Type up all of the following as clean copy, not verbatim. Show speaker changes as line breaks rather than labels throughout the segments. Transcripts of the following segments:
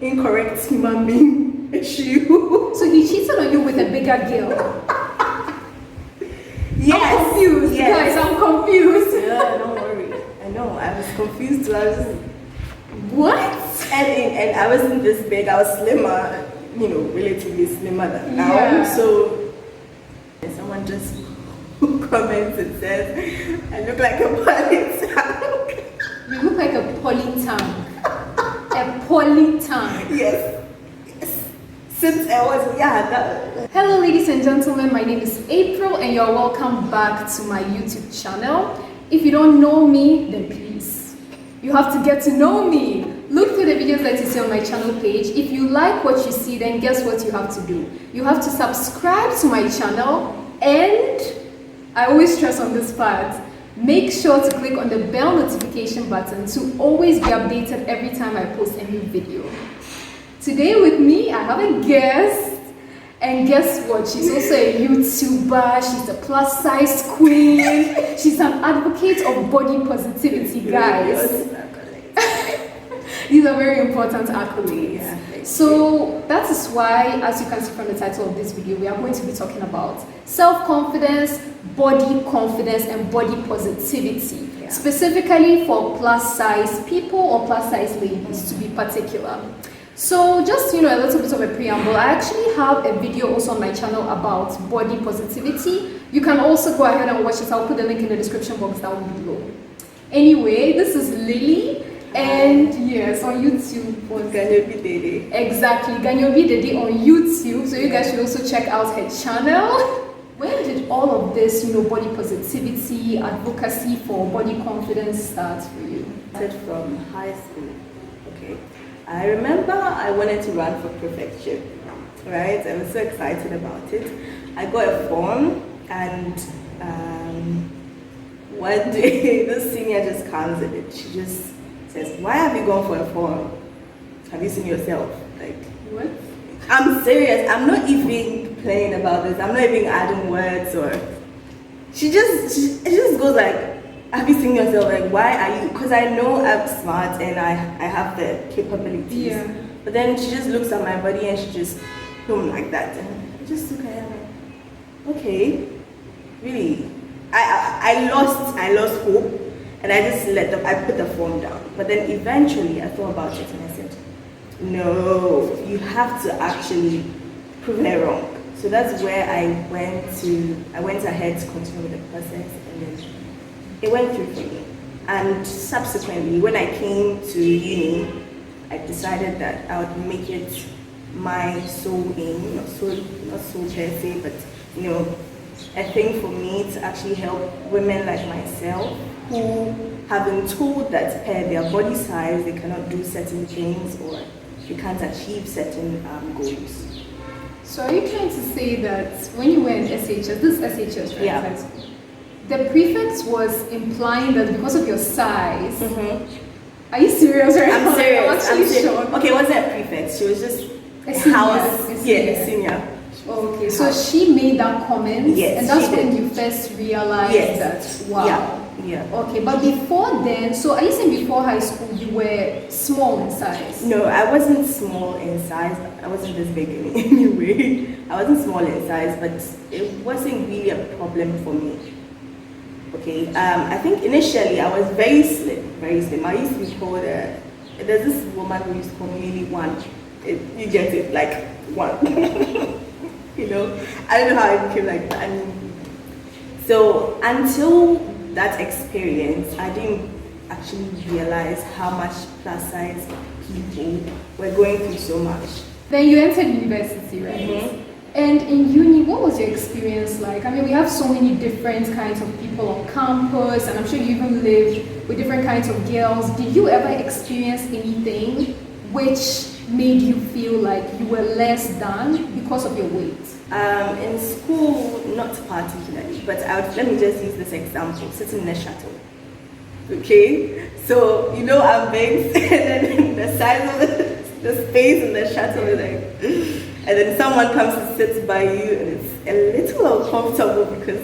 incorrect human being issue.
So he cheated on you with a bigger girl.
Yes.
I'm confused,
Yes.
guys. I'm confused.
Yeah, don't worry. I know. I was confused too. I was just,
What?
and I wasn't this big. I was slimmer, relatively slimmer than now.
Yeah.
So someone just comments and says, "I look like a poly tank."
You look like a poly tank. A poly tank.
Yes. Since I was that.
Hello ladies and gentlemen, my name is April and you're welcome back to my YouTube channel. If you don't know me, then please, you have to get to know me. Look through the videos that you see on my channel page. If you like what you see, then guess what you have to do? You have to subscribe to my channel, and I always stress on this part, make sure to click on the bell notification button to always be updated every time I post a new video. Today with me, I have a guest, and guess what? She's also a YouTuber, she's a plus size queen, she's an advocate of body positivity, guys. These are very important accolades. Yeah, so that is why, as you can see from the title of this video, we are going to be talking about self-confidence, body confidence, and body positivity. Yeah. Specifically for plus size people or plus size ladies, to be particular. So just, a little bit of a preamble. I actually have a video also on my channel about body positivity. You can also go ahead and watch it. I'll put the link in the description box down below. Anyway, this is Lily, and yes, on YouTube.
Ganyobi Dedei.
Exactly, Ganyobi Dedei on YouTube. So you guys should also check out her channel. When did all of this, body positivity, advocacy for body confidence start for you?
I started from high school. Okay. I remember I wanted to run for prefectship, right? I was so excited about it. I got a form, and one day the senior just comes in it. She just says, "Why have you gone for a form? Have you seen yourself?" Like,
what?
I'm serious. I'm not even playing about this. I'm not even adding words or. She just goes like, "Have you seen yourself? Like, why are you?" Because I know I'm smart and I have the capabilities.
Yeah.
But then she just looks at my body and she just don't like that. And I just look at her like, okay, really. I lost hope, and I just I put the form down. But then eventually I thought about it and I said, no, you have to actually prove her wrong. So that's where I went ahead to continue with the process, and then it went through for me. And subsequently, when I came to uni, I decided that I would make it my sole aim, not sole per se, but a thing for me to actually help women like myself who have been told that per their body size they cannot do certain things or they can't achieve certain goals.
So are you trying to say that when you were in SHS, this SHS, right?
Yeah.
The prefect was implying that because of your size.
Mm-hmm.
Are you serious right
I'm
now?
serious.
I'm actually shocked.
Okay, it wasn't a prefect. She was just
a senior.
a senior.
Okay, so she made that comment,
yes,
and that's
she
when
did.
You first realized that, wow.
Yeah.
Okay, but before then, so are you saying before high school you were small in size?
No, I wasn't small in size. I wasn't this big anyway. I wasn't small in size, but it wasn't really a problem for me. Okay, I think initially I was very slim. I used to be called, there's this woman who used to call me Lily One. You get it, like one. I don't know how I became like that. So until that experience, I didn't actually realize how much plus size people were going through so much.
Then you entered university, right?
Mm-hmm.
And in uni, what was your experience like? I mean, we have so many different kinds of people on campus, and I'm sure you even lived with different kinds of girls. Did you ever experience anything which made you feel like you were less than because of your weight?
In school, not particularly, but let me just use this example, sitting in a shuttle. Okay, so I'm big, and then the size of the space in the shuttle is like, and then someone comes to sit by you, and it's a little uncomfortable because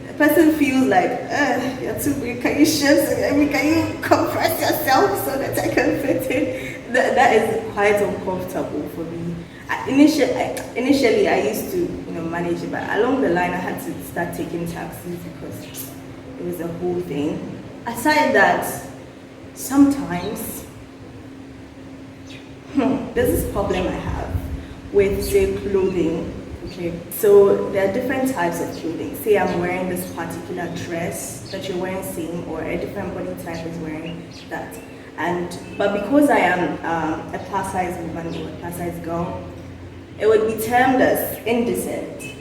the person feels like, you're too big, can you shift, can you compress yourself so that I can fit in? that is quite uncomfortable for me. Initially, I used to, manage it, but along the line, I had to start taking taxis because it was a whole thing. Aside that, sometimes there's this problem I have with, say, clothing. Okay, so there are different types of clothing. Say I'm wearing this particular dress that you're wearing same, or a different body type is wearing that. But because I am a plus size woman or a plus size girl, it would be termed as indecent,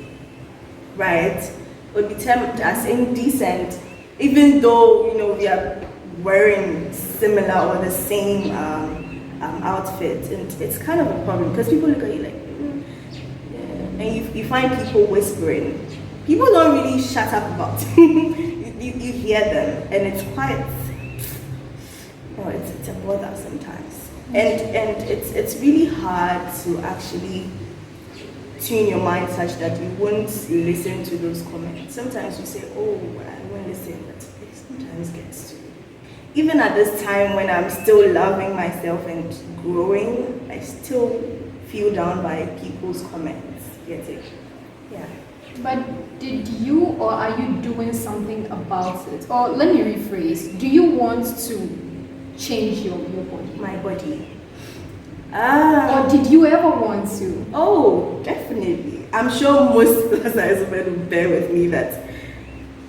right? It would be termed as indecent, even though we are wearing similar or the same outfit, and it's kind of a problem because people look at you like, and you find people whispering. People don't really shut up about it. you hear them, and it's quite, it's a bother sometimes. And it's really hard to actually tune your mind such that you won't listen to those comments. Sometimes you say, oh, I won't listen, but it sometimes gets to you. Even at this time when I'm still loving myself and growing, I still feel down by people's comments. Get it? Yeah.
But did you, or are you doing something about it? Or let me rephrase, do you want to change your body?
My body.
Or did you ever want to?
Oh, definitely. I'm sure most plus size women will bear with me that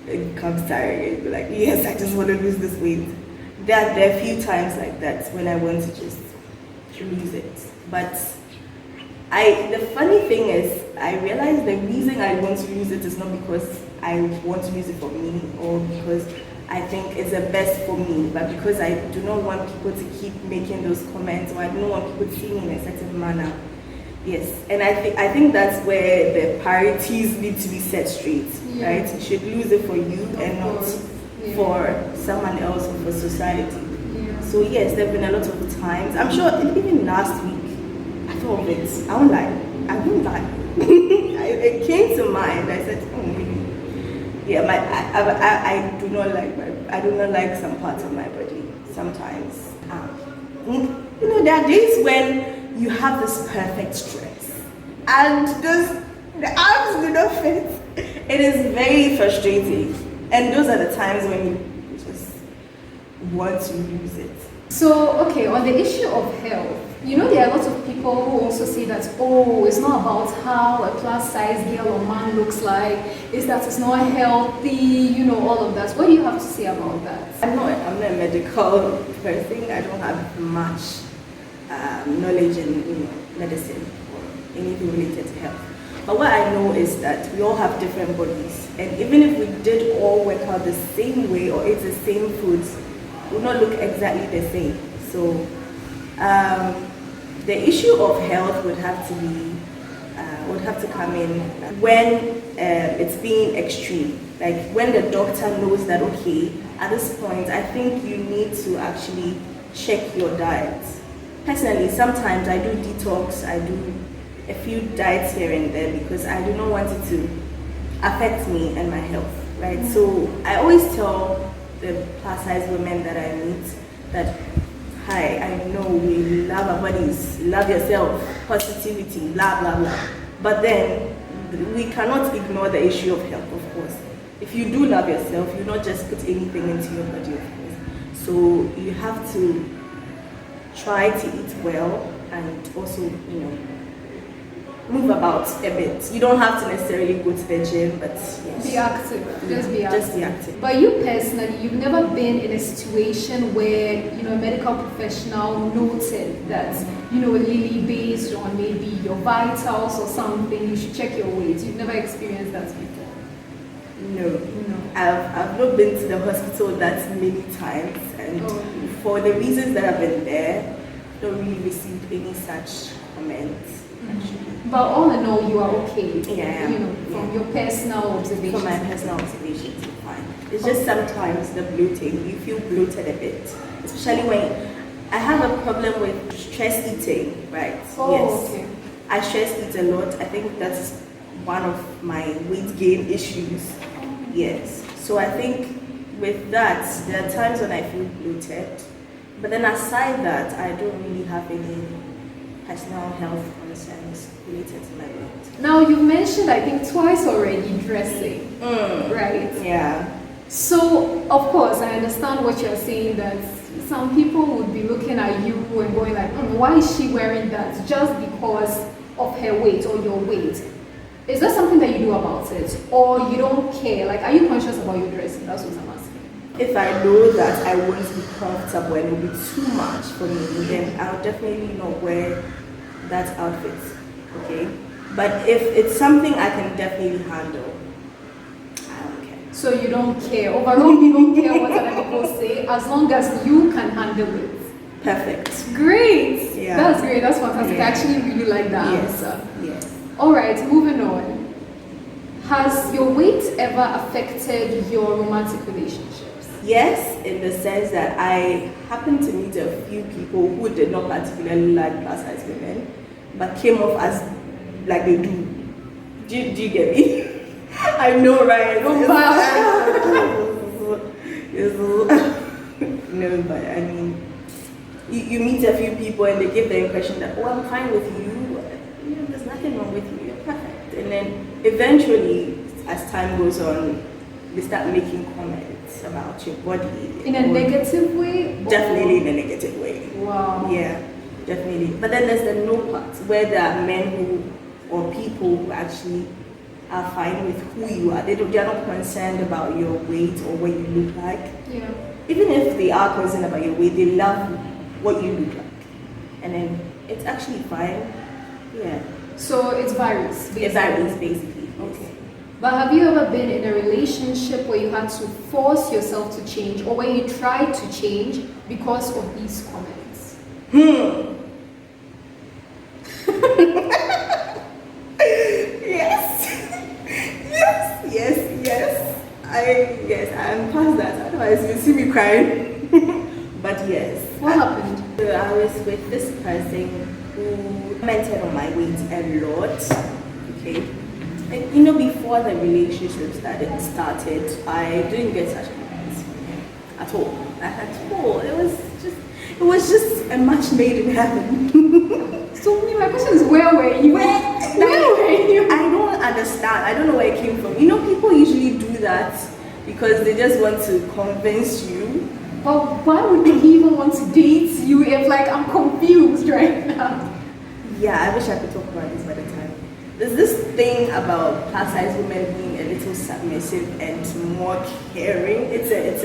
it becomes tiring and be like, yes, I just want to lose this weight. There are a few times like that when I want to just lose it. But the funny thing is, I realize the reason I want to lose it is not because I want to lose it for me or because I think it's the best for me, but because I do not want people to keep making those comments, or I don't want people to see me in a certain manner. Yes, and I think that's where the priorities need to be set straight, right? You should lose it for you and not for someone else or for society.
Yeah.
So yes, there have been a lot of times. I'm sure even last week, I thought of it. I won't lie. It came to mind. I said, oh, really? Yeah, I do not like some parts of my body sometimes. There are days when you have this perfect dress and the arms do not fit. It is very frustrating, and those are the times when you just want to lose it.
So, okay, on the issue of health, there are lots of people who also say that, oh, it's not about how a plus size girl or man looks like, it's that it's not healthy, all of that. What do you have to say about that?
I'm not a medical person. I don't have much knowledge in medicine or anything related to health. But what I know is that we all have different bodies, and even if we did all work out the same way or eat the same foods, we will not look exactly the same. So the issue of health would have to come in when it's being extreme. Like when the doctor knows that, okay, at this point, I think you need to actually check your diet. Personally, sometimes I do detox, I do a few diets here and there because I do not want it to affect me and my health, right? So I always tell the plus size women that I meet that, hi, I know we love our bodies, love yourself, positivity, blah, blah, blah. But then we cannot ignore the issue of health, of course. If you do love yourself, you not just put anything into your body, of course. So you have to try to eat well and also, move about a bit. You don't have to necessarily go to the gym, but yes.
Be active. Just be active. But you personally, you've never been in a situation where, a medical professional noted that, Lily, based on maybe your vitals or something, you should check your weight. You've never experienced that before?
No. I've not been to the hospital that many times, and for the reasons that I've been there, I've not really received any such comments.
But all in all, you are okay.
Yeah.
From your personal observations.
From my personal observations, it's fine. It's just sometimes the bloating. You feel bloated a bit, especially when I have a problem with stress eating. Right? Yes.
Okay.
I stress eat a lot. I think that's one of my weight gain issues. Yes. So I think with that, there are times when I feel bloated, But then aside that, I don't really have any personal health concerns related to my weight.
Now, you've mentioned, I think, twice already dressing, right?
Yeah.
So, of course, I understand what you're saying, that some people would be looking at you and going like, why is she wearing that? Just because of her weight or your weight. Is there something that you do about it? Or you don't care? Like, are you conscious about your dressing? That's what I'm asking.
If I know that I won't be comfortable and it will be too much for me, then I'll definitely not wear that outfit, okay? But if it's something I can definitely handle, I don't care.
So you don't care. Overall, you don't care what other people say, as long as you can handle it.
Perfect.
Great.
Yeah.
That's great. That's fantastic.
Yeah.
I actually really like that
Yes.
answer.
Yes.
All right, moving on. Has your weight ever affected your romantic relationships?
Yes, in the sense that I happened to meet a few people who did not particularly like plus size women, but came off as like they do. Do you get me? I know, right? No, but I mean, you meet a few people and they give the impression that, oh, I'm fine with you. You know, there's nothing wrong with you. You're perfect. And then eventually, as time goes on, they start making comments about your body.
In a negative way?
Definitely in a negative way.
Wow.
Yeah, definitely. But then there's the no part, where there are men who, or people who actually are fine with who you are. They're not concerned about your weight or what you look like.
Yeah.
Even if they are concerned about your weight, they love what you look like. And then it's actually fine. Yeah.
So it varies.
It varies, basically.
Okay. But have you ever been in a relationship where you had to force yourself to change, or where you tried to change because of these comments? Yes, I'm past that. Otherwise, you see me crying. But yes. What happened?
So I was with this person who commented on my weight a lot. Okay. And you know, before the relationship started, I didn't get such comments from him at all. At all. It was just a match made in heaven.
So my question is, where were you? Where were you?
I don't understand. I don't know where it came from. You know, people usually do that because they just want to convince you.
But why would he even want to date you if, like, I'm confused right now?
Yeah, I wish I could talk about this by the time. There's this thing about plus size women being a little submissive and more caring. It's a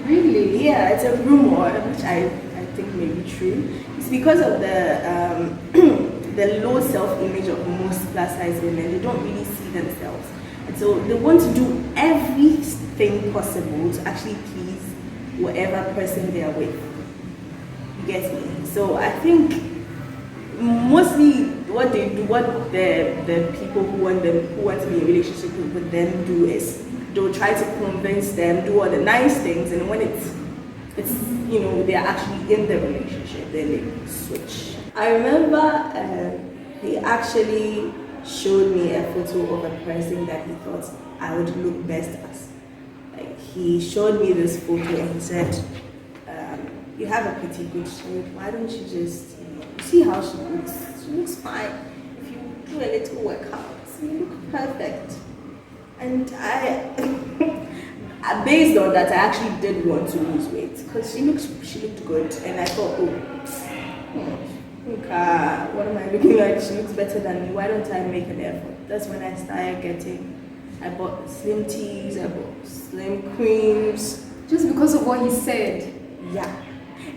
Really?
Yeah, it's a rumor, which I think may be true. It's because of the low self-image of most plus size women. They don't really see themselves. And so they want to do everything possible to actually please whatever person they are with. You get me? So I think mostly what they do, what the people who want to be in a relationship with them do is they'll try to convince them, do all the nice things, and when it's you know, they're actually in the relationship, then they switch. I remember he actually showed me a photo of a person that he thought I would look best as. Like, he showed me this photo and he said, you have a pretty good shape, why don't you just, you see how she looks fine. If you do a little workout, you look perfect. And based on that, I actually did want to lose weight because she looked good, and I thought, what am I looking like? She looks better than me. Why don't I make an effort? That's when I started I bought slim teas, I bought slim creams.
Just because of what he said?
Yeah.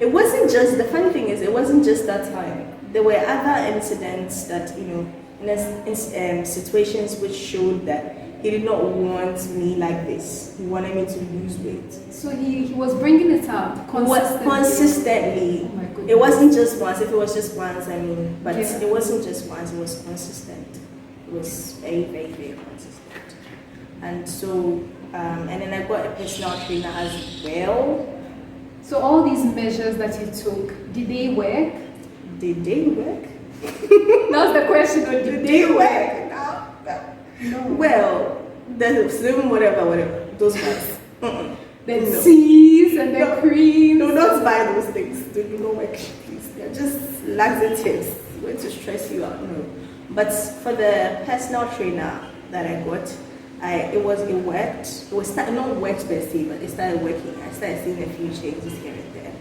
It wasn't just, the funny thing is, it wasn't just that time. There were other incidents that, you know, in situations which showed that he did not want me like this. He wanted me to lose weight.
So he was bringing it up
consistently.
Oh my goodness.
It wasn't just once. If it was just once, I mean, but
Yeah.
it wasn't just once. It was consistent. It was very, very, very consistent. And so, and then I got a personal trainer as well.
So all these measures that you took, did they work?
Did they work?
That's the question. Or did they work?
No. Well, the slim whatever, those ones.
The the C's and the creams.
Do not buy those things. Do not work, please. They're just laxatives going to stress you out. No. But for the personal trainer that I got, it worked. It was not worked per se, but it started working. I started seeing a few changes here and there.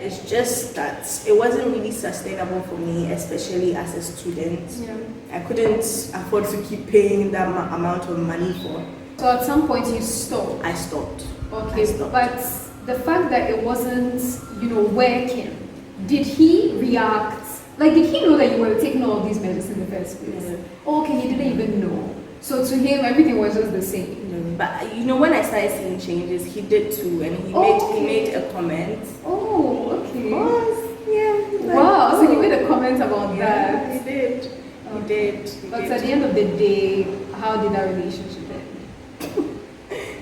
It's just that it wasn't really sustainable for me, especially as a student.
Yeah.
I couldn't afford to keep paying that amount of money for.
So at some point you stopped.
I stopped.
Okay,
I stopped.
but the fact that it wasn't, working, did he react? Like, did he know that you were taking all of these measures in the first place?
Yeah.
Okay, he didn't even know. So to him, everything was just the same.
But when I started seeing changes, he did too, and he made a comment.
Oh, okay.
Yeah.
Wow, so he made a comment about that.
He did. He did.
But at the end of the day, how did that relationship end?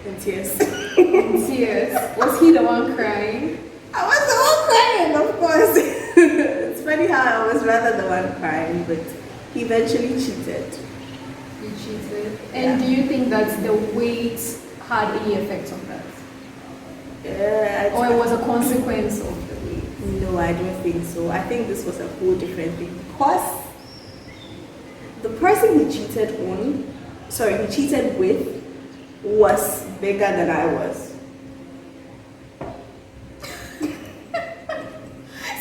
In tears.
In tears. Was he the one crying?
I was the one crying, of course. It's funny how I was rather the one crying, but he eventually cheated.
You cheated. And do you think that the weight had any effect on that? Or it was a consequence of the weight?
No, I don't think so. I think this was a whole different thing because the person he cheated with was bigger than I was.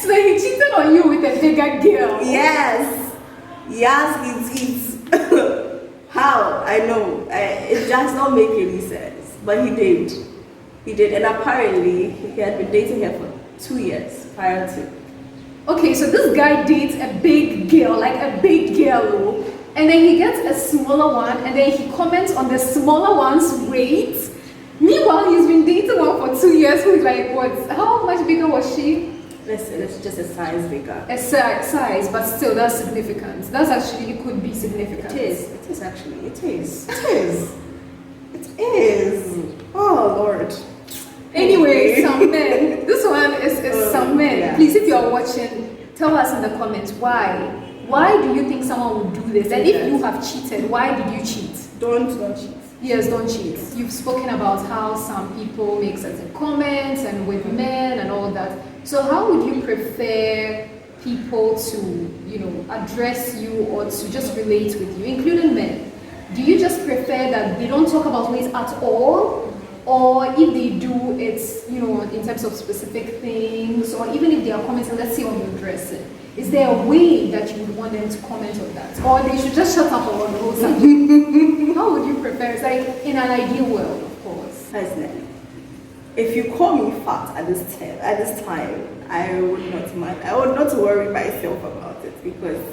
So he cheated on you with a bigger girl?
Yes, it's how? I know. It does not make any sense. But he did. And apparently, he had been dating her for 2 years prior to.
Okay, so this guy dates a big girl, like a big girl, and then he gets a smaller one, and then he comments on the smaller one's weight. Meanwhile, he's been dating one for 2 years, who is like, what? How much bigger was she?
It's just a size bigger.
A size, but still, that's significant. That's actually could be significant.
It is actually. It is. Oh, Lord.
Anyway, some men. This one is some men.
Yeah.
Please, if you are watching, tell us in the comments why. Why do you think someone would do this? And if you have cheated, why did you cheat?
Don't cheat.
Yes, don't cheat. You've spoken about how some people make certain comments and with men and all that. So how would you prefer people to, address you or to just relate with you, including men? Do you just prefer that they don't talk about weight at all? Or if they do, it's, in terms of specific things, or even if they are commenting, let's say on your dressing, is there a way that you would want them to comment on that? Or they should just shut up about the whole subject? How would you prefer? It's like in an ideal world, of course.
Personally, if you call me fat at this time, I would not mind. I would not worry myself about it because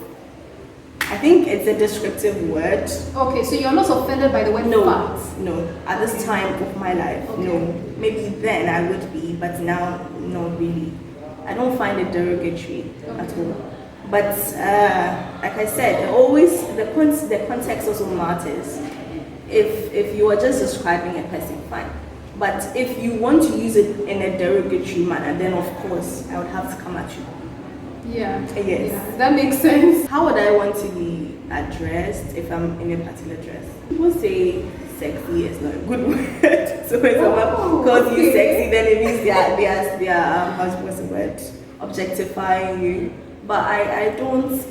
I think it's a descriptive word.
Okay, so you're not offended by the word fat?
No. At this time of my life, no. Maybe then I would be, but now, not really. I don't find it derogatory at all. But like I said, always the context also matters. If you are just describing a person, fine. But if you want to use it in a derogatory manner, then of course I would have to come at you.
Yeah.
Yes.
Yeah, that makes sense.
How would I want to be addressed if I'm in a particular dress? People say sexy is not a good word. So when someone calls you sexy, then it means they are what's the word? Objectifying you. But I don't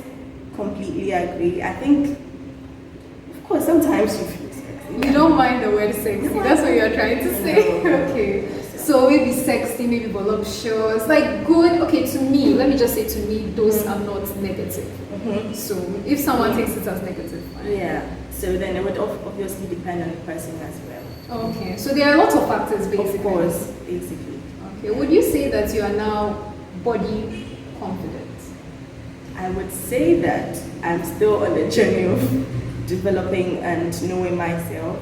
completely agree. I think, of course, sometimes you feel sexy.
You don't mind the word sexy. That's what you're trying to say.
No.
Okay. So maybe sexy, maybe voluptuous, like good. Okay, to me, let me just say to me, those are not negative.
Mm-hmm.
So if someone takes it as negative, fine.
Yeah. So then it would obviously depend on the person as well.
Okay. So there are lots of factors, basically.
Of course, basically.
Okay. Would you say that you are now body confident?
I would say that I'm still on the journey of developing and knowing myself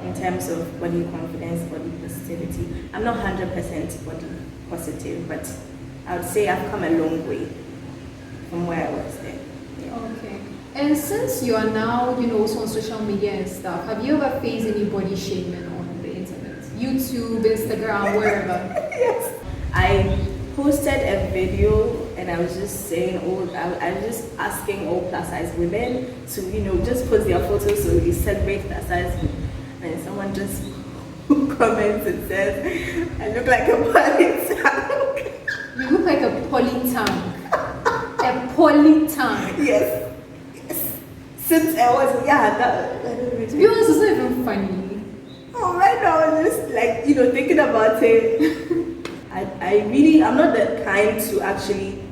in terms of body confidence, body positivity. I'm not 100% body positive, but I would say I've come a long way from where I was then. Yeah.
Okay. And since you are now, also on social media and stuff, have you ever faced any body shaming on the internet? YouTube, Instagram, wherever?
Yes. I posted a video and I was just saying, I was just asking all plus size women to, just post their photos so we celebrate that size. And someone just who comments and says, I look like a poly tank.
You look like a poly tank. A poly tank.
Yes. Since I was, yeah, that, I don't know.
To be honest, it's not even funny.
Oh, right now, I was just like, thinking about it. I'm not the kind to actually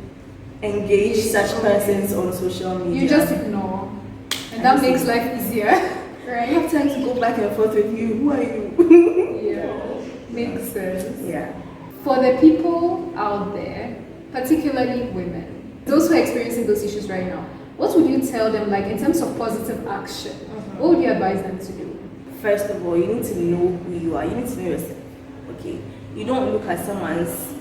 engage such persons on social media.
You just ignore. And that makes life easier.
I
Right?
have time to go back and forth with you. Who are you?
Yeah. Makes sense.
Yeah.
For the people out there, particularly women, those who are experiencing those issues right now, what would you tell them, like in terms of positive action? What would you advise them to do?
First of all, you need to know who you are. You need to know yourself. Okay. You don't look at someone's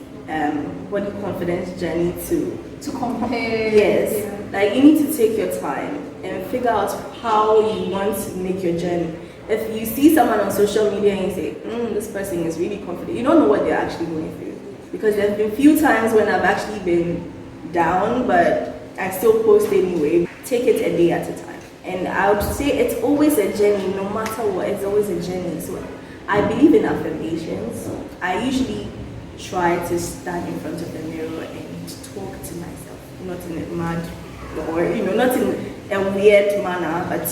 body confidence journey to
compare.
Yes.
Yeah.
Like you need to take your time and figure out how you want to make your journey. If you see someone on social media and you say, this person is really confident, you don't know what they're actually going through. Because there have been few times when I've actually been down, but I still post anyway. Take it a day at a time. And I would say it's always a journey, no matter what, it's always a journey. So I believe in affirmations. I usually try to stand in front of the mirror and talk to myself, not in a mad or, not in a weird manner, but,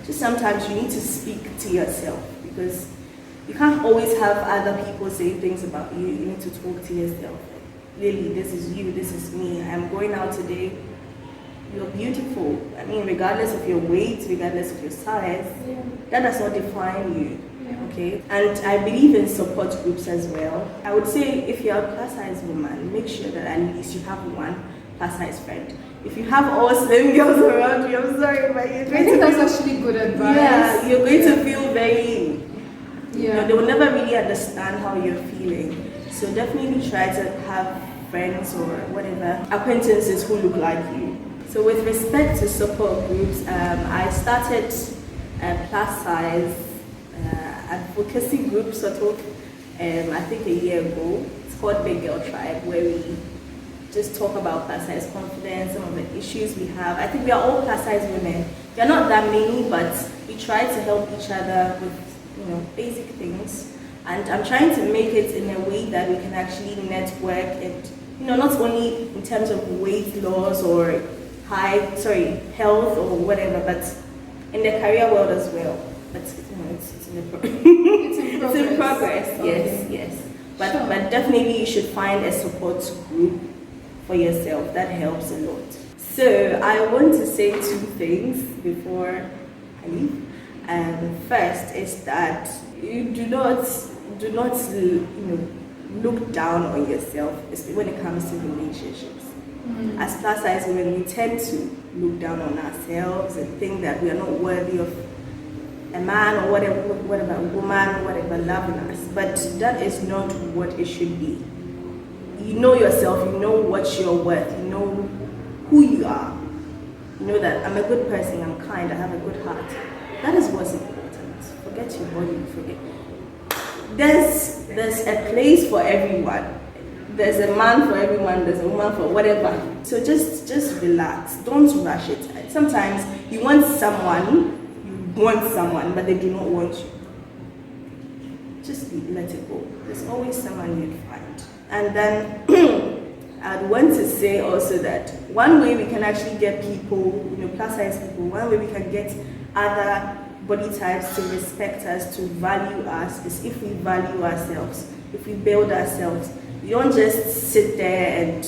just sometimes you need to speak to yourself because you can't always have other people say things about you. You need to talk to yourself. Lily, this is you, this is me. I'm going out today. You're beautiful. I mean, regardless of your weight, regardless of your size, that does not define you. Okay? And I believe in support groups as well. I would say if you're a plus size woman, make sure that at least you have one plus size friend. If you have all slim girls around you, I'm sorry, but you're going
I think that's actually good advice.
Yeah, you're going to feel very,
Yeah.
they will never really understand how you're feeling. So definitely try to have friends or whatever, acquaintances who look like you. So with respect to support groups, I started a plus size advocacy group sort of, I think a year ago. It's called Big Girl Tribe, where we just talk about plus size confidence, some of the issues we have. I think we are all plus size women. We are not that many, but we try to help each other with, basic things. And I'm trying to make it in a way that we can actually network and, not only in terms of weight loss or health or whatever, but in the career world as well. But it's in progress.
Okay.
Yes. But definitely you should find a support group for yourself. That helps a lot. So I want to say two things before I leave. First is that you do not look down on yourself when it comes to relationships. As plus size women, we tend to look down on ourselves and think that we are not worthy of a man or whatever, a woman, whatever, loving us. But that is not what it should be. You know yourself, you know what you're worth, you know who you are. You know that I'm a good person, I'm kind, I have a good heart. That is what's important. Forget your body, forget. There's a place for everyone. There's a man for everyone, there's a woman for whatever. So just relax, don't rush it. Sometimes you want someone, but they do not want you. Just let it go. There's always someone you'd find. And then I'd want to say also that one way we can actually get people, plus size people, one way we can get other body types to respect us, to value us, is if we value ourselves, if we build ourselves. You don't just sit there and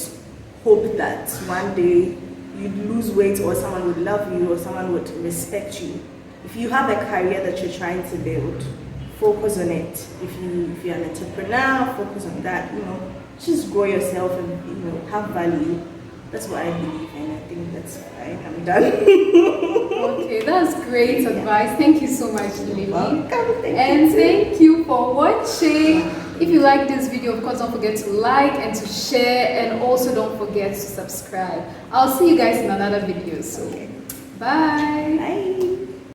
hope that one day you'd lose weight or someone would love you or someone would respect you. If you have a career that you're trying to build, focus on it. If you're an entrepreneur, focus on that. Just grow yourself and have value. That's what I believe in. I think that's fine. I'm done.
Okay, that's great advice. Thank you so much, Lily. Thank you for watching. If you like this video, of course, don't forget to like and to share, and also don't forget to subscribe. I'll see you guys in another video soon. Bye.
Bye.